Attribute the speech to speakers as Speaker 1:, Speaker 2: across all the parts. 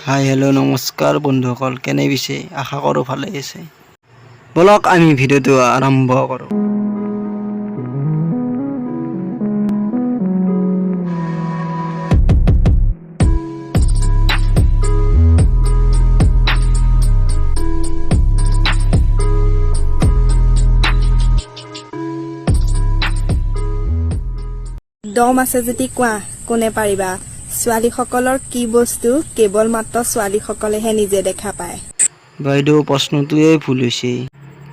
Speaker 1: Hi hello' নমস্কাৰ বন্ধুসকল, কেনে পিছে? আশা কৰোঁ ভালে আছে। বলক আমি ভিডিঅ'টো আৰম্ভ কৰোঁ।
Speaker 2: দম আছে যদি কোৱা, কোনে পাৰিবা? ছোৱালীসকলৰ কি বস্তু কেৱল মাত্ৰ ছোৱালীসকলেহে নিজে দেখা পায়?
Speaker 1: বাইদেউ, প্ৰশ্নটোৱেই ভুল হৈছে।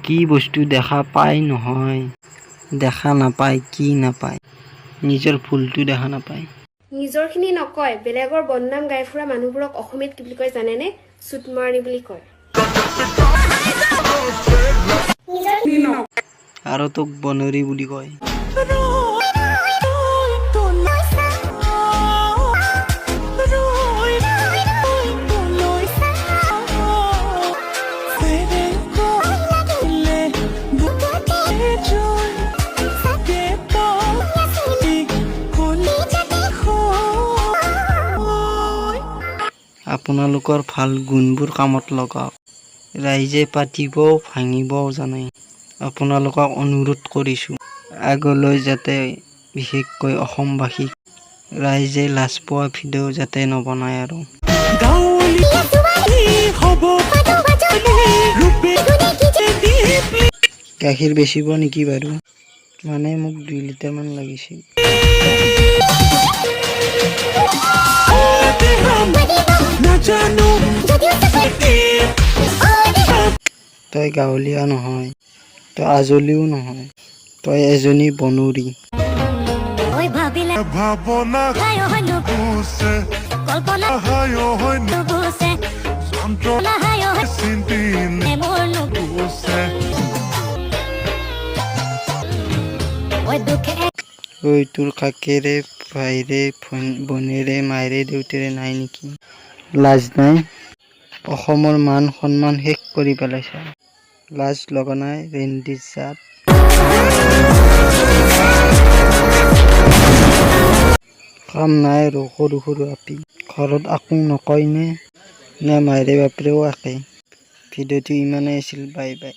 Speaker 1: কি বস্তু দেখা পায় নহয়, দেখা নাপায়। কি নাপায়? নিজৰ ভুলটো দেখা নাপায়।
Speaker 3: নিজৰখিনি নকয়, বেলেগৰ বদনাম গাই ফুৰা মানুহবোৰক অসমীয়াত কি বুলি কয় জানেনে? চুটমাৰি বুলি কয়।
Speaker 1: আৰু তোক বনৰী বুলি কয়। আপোনালোকৰ ভাল গুণবোৰ কামত লগাওক। ৰাইজে পাতিবও ভাঙিবও জানে। আপোনালোকক অনুৰোধ কৰিছোঁ, আগলৈ যাতে বিশেষকৈ অসমবাসীক ৰাইজে লাজ পোৱা ভিডিঅ' যাতে নবনায় আৰু। গাখীৰ বেচিব নেকি বাৰু? মানে মোক 2 লিটাৰমান লাগিছিল। তই গাঁৱলীয়া নহয়, তই আজলিও নহয়, তই এজনী বনৰী। ঐ, তোৰ কাকেৰে ভাইৰে বনেৰে মায়েৰে দেউতাৰে নাই নেকি? লাজ নাই? অসমৰ মান সন্মান শেষ কৰি পেলাইছা। লাজ লগা নাই? ৰেন্দিৰ জাত। কাম নাই আৰু সৰু সৰু আপি। ঘৰত আকো নকয় নে মায়েৰে বাপেৰেও একে? ভিডিঅ'টো ইমানেই আছিল। Bye bye.